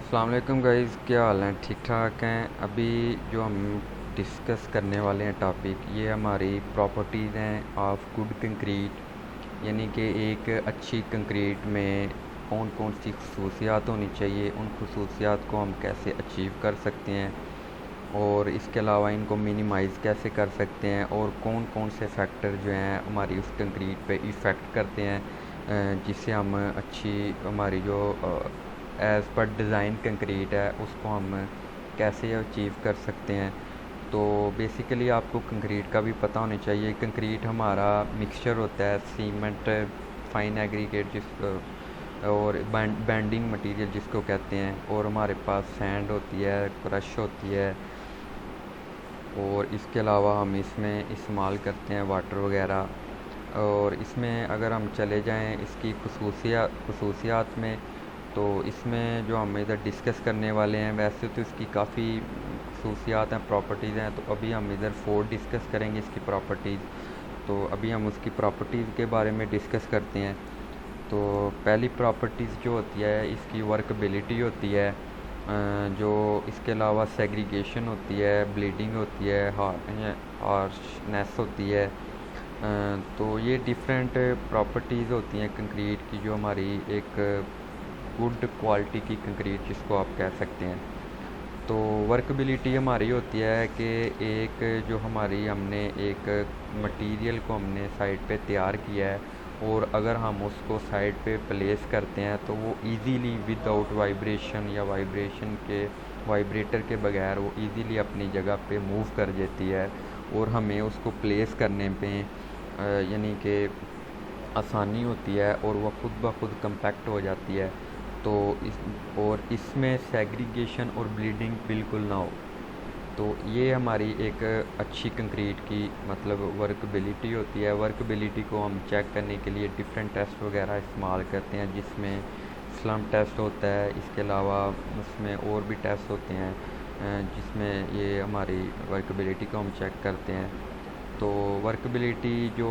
अस्सलाम वालेकुम गाइस, क्या हाल है? ठीक ठाक हैं। अभी जो हम डिस्कस करने वाले हैं टॉपिक, ये हमारी प्रॉपर्टीज़ हैं ऑफ गुड कंक्रीट। यानी कि एक अच्छी कंक्रीट में कौन कौन सी खसूसियात होनी चाहिए, उन खसूसियात को हम कैसे अचीव कर सकते हैं और इसके अलावा इनको मिनिमाइज़ कैसे कर सकते हैं, और कौन कौन से फैक्टर जो हैं हमारी उस कंक्रीट पे इफ़ेक्ट करते हैं, जिससे हम अच्छी हमारी जो एज़ पर डिज़ाइन कंक्रीट है उसको हम कैसे अचीव कर सकते हैं। तो बेसिकली आपको कंक्रीट का भी पता होना चाहिए। कंक्रीट हमारा मिक्सचर होता है सीमेंट, फाइन एग्रीगेट और बैंडिंग मटेरियल जिसको कहते हैं, और हमारे पास सैंड होती है, क्रश होती है, और इसके अलावा हम इसमें इस्तेमाल करते हैं वाटर वगैरह। और इसमें अगर हम चले जाएं इसकी खसूसियात में, तो इसमें जो हम इधर डिस्कस करने वाले हैं, वैसे तो इसकी काफ़ी खसूसियात हैं, प्रॉपर्टीज़ हैं। तो अभी हम इधर 4 डिस्कस करेंगे इसकी प्रॉपर्टीज़। तो अभी हम उसकी प्रॉपर्टीज़ के बारे में डिस्कस करते हैं। तो पहली प्रॉपर्टीज़ जो होती है इसकी वर्कबिलिटी होती है, जो इसके अलावा सेग्रीगेशन होती है, ब्लीडिंग होती है, हार्शनेस होती है। तो ये डिफरेंट प्रॉपर्टीज़ होती हैं कंक्रीट की, जो हमारी एक गुड क्वालिटी की कंक्रीट जिसको आप कह सकते हैं। तो वर्कबिलिटी हमारी होती है कि एक जो हमारी हमने एक मटेरियल को हमने साइड पे तैयार किया है, और अगर हम उसको साइड पे प्लेस करते हैं तो वो इजीली विदाउट वाइब्रेशन या वाइब्रेटर के बगैर वो इजीली अपनी जगह पे मूव कर देती है, और हमें उसको प्लेस करने पे यानी कि आसानी होती है, और वह खुद ब खुद कम्पैक्ट हो जाती है। तो इसमें सेग्रीगेशन और ब्लीडिंग बिल्कुल ना हो। तो ये हमारी एक अच्छी कंक्रीट की मतलब वर्कबिलिटी होती है। वर्कबिलिटी को हम चेक करने के लिए डिफरेंट टेस्ट वगैरह इस्तेमाल करते हैं, जिसमें स्लम टेस्ट होता है, इसके अलावा उसमें और भी टेस्ट होते हैं, जिसमें ये हमारी वर्कबिलिटी को हम चेक करते हैं। तो वर्कबिलिटी जो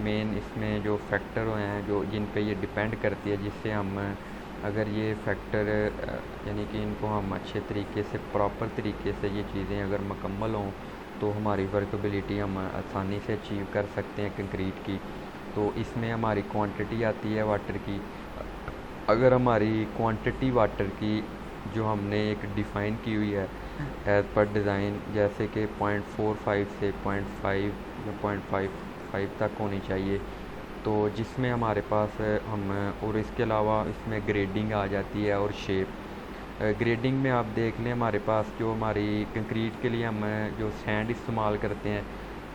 मेन इसमें जो फैक्टर हैं जो जिन पे ये डिपेंड करती है, जिससे हम अगर ये फैक्टर यानी कि इनको हम अच्छे तरीके से प्रॉपर तरीके से ये चीज़ें अगर मुकम्मल हों, तो हमारी वर्कबिलिटी हम आसानी से अचीव कर सकते हैं कंक्रीट की। तो इसमें हमारी क्वांटिटी आती है वाटर की। अगर हमारी क्वांटिटी वाटर की जो हमने एक डिफ़ाइन की हुई है एज़ पर डिज़ाइन, जैसे कि 0.45 से 0.5 या 0.55 तक होनी चाहिए, तो जिसमें हमारे पास हम और इसके अलावा इसमें ग्रेडिंग आ जाती है और शेप। ग्रेडिंग में आप देख लें, हमारे पास जो हमारी कंक्रीट के लिए हम जो सैंड इस्तेमाल करते हैं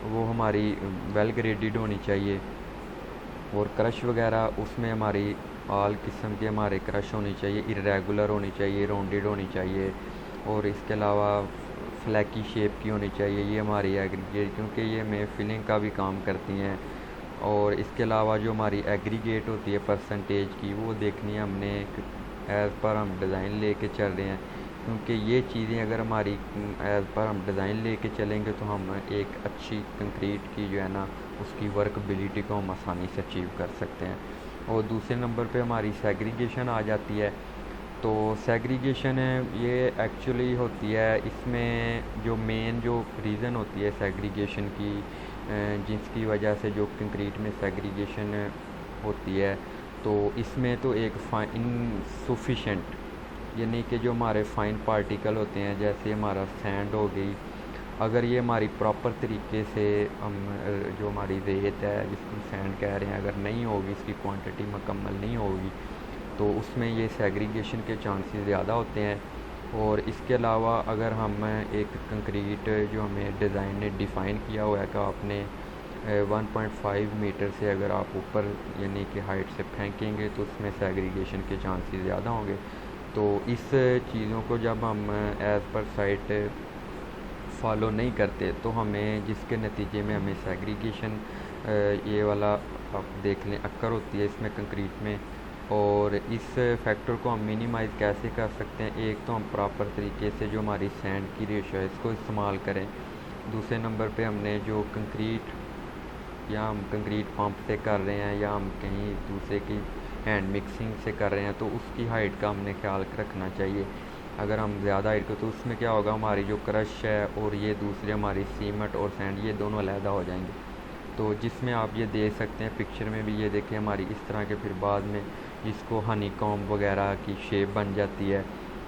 वो हमारी वेल ग्रेडेड होनी चाहिए, और क्रश वगैरह उसमें हमारी ऑल किस्म के हमारे क्रश होनी चाहिए, इरेगुलर होनी चाहिए, राउंडेड होनी चाहिए, और इसके अलावा फ्लैकी शेप की होनी चाहिए। ये हमारी एग्रीगेट, क्योंकि ये हमें फिलिंग का भी काम करती हैं। और इसके अलावा जो हमारी एग्रीगेट होती है परसेंटेज की, वो देखनी है हमने एज़ पर हम डिज़ाइन लेके चल रहे हैं, क्योंकि ये चीज़ें अगर हमारी एज़ पर हम डिज़ाइन लेके चलेंगे तो हम एक अच्छी कंक्रीट की जो है ना उसकी वर्कबिलिटी को हम आसानी से अचीव कर सकते हैं। और दूसरे नंबर पे हमारी सेग्रीगेशन आ जाती है। तो सेग्रीगेशन ये एक्चुअली होती है, इसमें जो मेन जो रीज़न होती है सेग्रीगेशन की, जिसकी वजह से जो कंक्रीट में सेग्रीगेशन होती है, तो इसमें तो एक इनसफिशेंट यानी कि जो हमारे फ़ाइन पार्टिकल होते हैं, जैसे हमारा सैंड हो गई, अगर ये हमारी प्रॉपर तरीके से हम जो हमारी रेत है जिसको सैंड कह रहे हैं, अगर नहीं होगी, इसकी क्वांटिटी मुकम्मल नहीं होगी, तो उसमें ये सेग्रीगेशन के चांसेस ज़्यादा होते हैं। और इसके अलावा अगर हम एक कंक्रीट जो हमें डिज़ाइन ने डिफ़ाइन किया हुआ है कि आपने 1.5 मीटर से अगर आप ऊपर यानी कि हाइट से फेंकेंगे तो उसमें सेग्रीगेशन के चांसेस ज़्यादा होंगे। तो इस चीज़ों को जब हम एज़ पर साइट फॉलो नहीं करते, तो हमें जिसके नतीजे में हमें सेग्रीगेशन ये वाला आप देख लें अक्कर होती है इसमें कंक्रीट में। और इस फैक्टर को हम मिनिमाइज़ कैसे कर सकते हैं? एक तो हम प्रॉपर तरीके से जो हमारी सैंड की रेशो है इसको इस्तेमाल करें। दूसरे नंबर पे हमने जो कंक्रीट या हम कंक्रीट पंप से कर रहे हैं या हम कहीं दूसरे की हैंड मिक्सिंग से कर रहे हैं तो उसकी हाइट का हमने ख्याल रखना चाहिए। अगर हम ज़्यादा हाइट को तो उसमें क्या होगा, हमारी जो क्रश है और ये दूसरी हमारी सीमेंट और सैंड ये दोनों अलहदा हो जाएंगे। तो जिसमें आप ये देख सकते हैं पिक्चर में भी, ये देखें हमारी इस तरह के फिर बाद में इसको हनी कॉम्ब वगैरह की शेप बन जाती है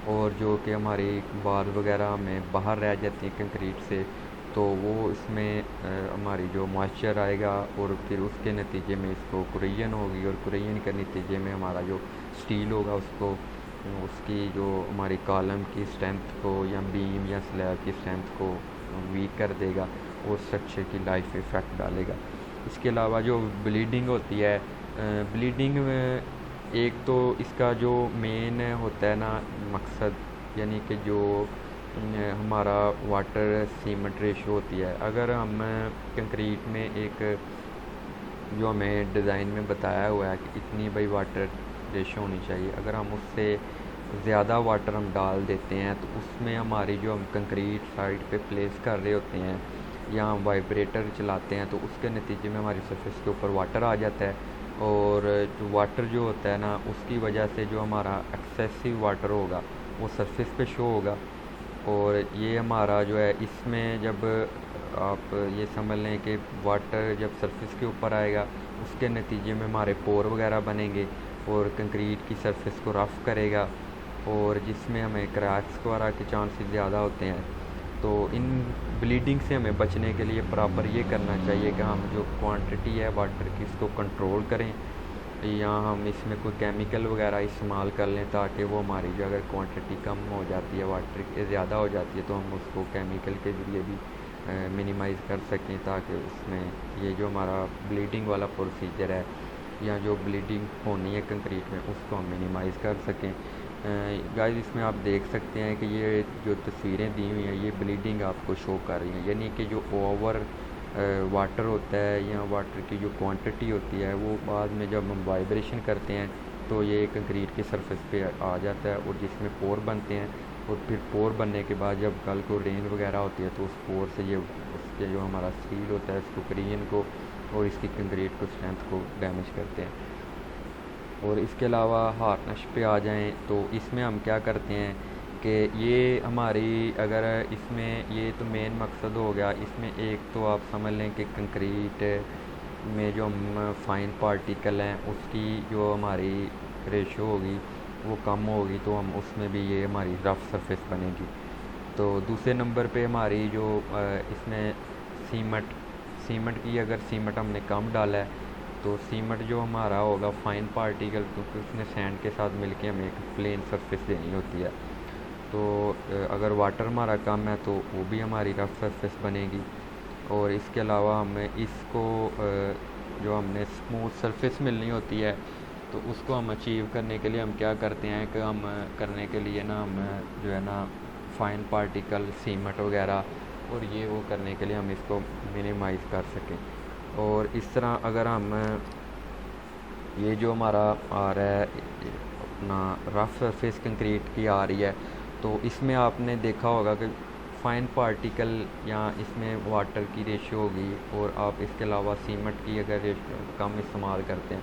और जो कि हमारी बाल वगैरह में बाहर रह जाती हैं कंक्रीट से, तो वो इसमें हमारी जो मॉइस्चर आएगा और फिर उसके नतीजे में इसको कुरैन होगी और कुरैन के नतीजे में हमारा जो स्टील होगा उसको उसकी जो हमारी कॉलम की स्ट्रेंथ को या बीम या स्लैब की स्ट्रेंथ को वीक कर देगा और स्ट्रक्चर की लाइफ पे इफ़ेक्ट डालेगा। इसके अलावा जो ब्लीडिंग होती है, ब्लीडिंग में एक तो इसका जो मेन होता है ना मकसद, यानी कि जो हमारा वाटर सीमेंट रेशो होती है, अगर हम कंक्रीट में एक जो हमें डिज़ाइन में बताया हुआ है कि इतनी भाई वाटर रेशो होनी चाहिए, अगर हम उससे ज़्यादा वाटर हम डाल देते हैं तो उसमें हमारी जो हम कंक्रीट साइड पे प्लेस कर रहे होते हैं या हम वाइब्रेटर चलाते हैं तो उसके नतीजे में हमारी सरफेस के ऊपर वाटर आ जाता है और जो वाटर जो होता है ना उसकी वजह से जो हमारा एक्सेसिव वाटर होगा वो सरफेस पे शो होगा। और ये हमारा जो है इसमें जब आप ये समझ लें कि वाटर जब सरफेस के ऊपर आएगा उसके नतीजे में हमारे पोर वगैरह बनेंगे और कंक्रीट की सरफेस को रफ़ करेगा और जिसमें हमें क्रैक्स वगैरह के चांसेस ज़्यादा होते हैं। तो इन ब्लीडिंग से हमें बचने के लिए प्रॉपर ये करना चाहिए कि हम जो क्वांटिटी है वाटर की इसको कंट्रोल करें या हम इसमें कोई केमिकल वगैरह इस्तेमाल कर लें ताकि वो हमारी जो अगर क्वांटिटी कम हो जाती है वाटर की ज़्यादा हो जाती है तो हम उसको केमिकल के ज़रिए भी मिनिमाइज़ कर सकें ताकि उसमें ये जो हमारा ब्लीडिंग वाला प्रोसीजर है या जो ब्लीडिंग होनी है कंक्रीट में उसको हम मिनिमाइज़ कर सकें। गाइस इसमें आप देख सकते हैं कि ये जो तस्वीरें दी हुई हैं ये ब्लीडिंग आपको शो कर रही हैं, यानी कि जो ओवर वाटर होता है या वाटर की जो क्वांटिटी होती है वो बाद में जब हम वाइब्रेशन करते हैं तो ये कंक्रीट की सरफेस पे आ जाता है और जिसमें पोर बनते हैं और फिर पोर बनने के बाद जब कल को रेन वगैरह होती है तो उस पोर से ये उसके जो हमारा स्टील होता है इसको क्रियन को और इसकी कंक्रीट को स्ट्रेंथ को डैमेज करते हैं। और इसके अलावा हार्डनेस पे आ जाएं तो इसमें हम क्या करते हैं कि ये हमारी अगर इसमें ये तो मेन मकसद हो गया, इसमें एक तो आप समझ लें कि कंक्रीट में जो हम फाइन पार्टिकल हैं उसकी जो हमारी रेशो होगी वो कम होगी तो हम उसमें भी ये हमारी रफ़ सरफेस बनेगी। तो दूसरे नंबर पे हमारी जो इसमें सीमेंट सीमेंट की अगर सीमेंट हमने कम डाला है तो सीमेंट जो हमारा होगा फाइन पार्टिकल क्योंकि उसने सैंड के साथ मिलके हमें एक प्लेन सरफेस देनी होती है। तो अगर वाटर हमारा कम है तो वो भी हमारी रफ सरफेस बनेगी। और इसके अलावा हमें इसको जो हमने स्मूथ सरफेस मिलनी होती है तो उसको हम अचीव करने के लिए हम क्या करते हैं कि हम करने के लिए ना हम जो है ना फाइन पार्टिकल सीमेंट वगैरह और ये वो करने के लिए हम इसको मिनिमाइज़ कर सकें। और इस तरह अगर हम ये जो हमारा आ रहा है अपना रफ सरफेस कंक्रीट की आ रही है तो इसमें आपने देखा होगा कि फ़ाइन पार्टिकल या इसमें वाटर की रेशो होगी और आप इसके अलावा सीमेंट की अगर कम इस्तेमाल करते हैं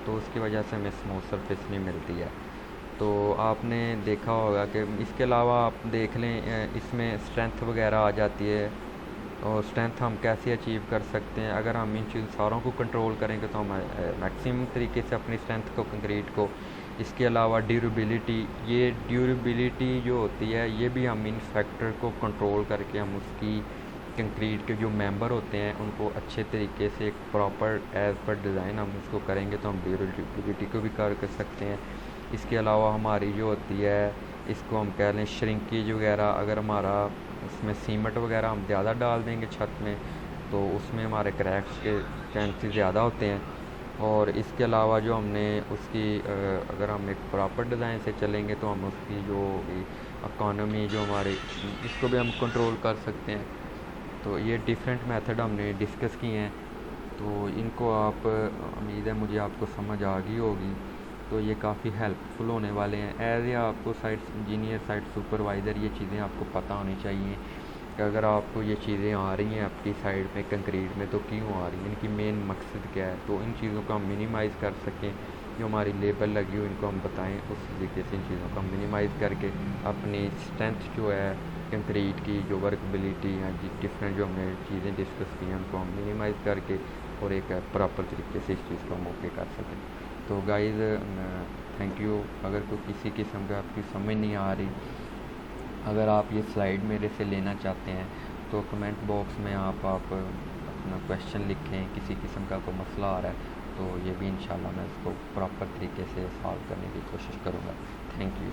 तो उसकी वजह से हमें स्मूथ सरफेस नहीं मिलती है। तो आपने देखा होगा कि इसके अलावा आप देख लें इसमें स्ट्रेंथ वगैरह आ जाती है और स्ट्रेंथ हम कैसे अचीव कर सकते हैं। अगर हम इन चीज़ सारों को कंट्रोल करेंगे तो हम मैक्सिमम तरीके से अपनी स्ट्रेंथ को कंक्रीट को। इसके अलावा ड्यूरेबिलिटी, ये ड्यूरेबिलिटी जो होती है ये भी हम इन फैक्टर को कंट्रोल करके हम उसकी कंक्रीट के जो मेंबर होते हैं उनको अच्छे तरीके से एक प्रॉपर एज पर डिज़ाइन हम उसको करेंगे तो हम ड्यूरेबिलिटी को भी कर सकते हैं। इसके अलावा हमारी जो होती है इसको हम कह लें श्रिंकेज वगैरह, अगर हमारा उसमें सीमेंट वगैरह हम ज़्यादा डाल देंगे छत में तो उसमें हमारे क्रैक्स के चांसेस ज़्यादा होते हैं। और इसके अलावा जो हमने उसकी अगर हम एक प्रॉपर डिज़ाइन से चलेंगे तो हम उसकी जो इकॉनमी जो हमारी इसको भी हम कंट्रोल कर सकते हैं। तो ये डिफरेंट मेथड हमने डिस्कस किए हैं तो इनको आप उम्मीद है मुझे आपको समझ आ गई होगी। तो ये काफ़ी हेल्पफुल होने वाले हैं। एज ए आपको साइट इंजीनियर साइट सुपरवाइज़र ये चीज़ें आपको पता होनी चाहिए कि अगर आपको ये चीज़ें आ रही हैं आपकी साइड में कंक्रीट में तो क्यों आ रही हैं, इनकी मेन मकसद क्या है, तो इन चीज़ों को हम मिनिमाइज़ कर सकें जो हमारी लेबल लगी हुई इनको हम बताएं, उस तरीके से इन चीज़ों को हम मिनिमाइज़ करके अपनी स्ट्रेंथ जो है कंक्रीट की, जो वर्कबिलिटी या डिफरेंट जो हमने चीज़ें डिस्कस की हैं उनको हम मिनिमाइज़ करके और एक प्रॉपर तरीके से इस चीज़ को हम ओके कर सकें। तो गाइज़ थैंक यू। अगर कोई किसी किस्म का आपकी समझ नहीं आ रही, अगर आप ये स्लाइड मेरे से लेना चाहते हैं तो कमेंट बॉक्स में आप अपना क्वेश्चन लिखें, किसी किस्म का कोई मसला आ रहा है तो ये भी इंशाल्लाह मैं इसको प्रॉपर तरीके से सॉल्व करने की कोशिश करूँगा। Thank you.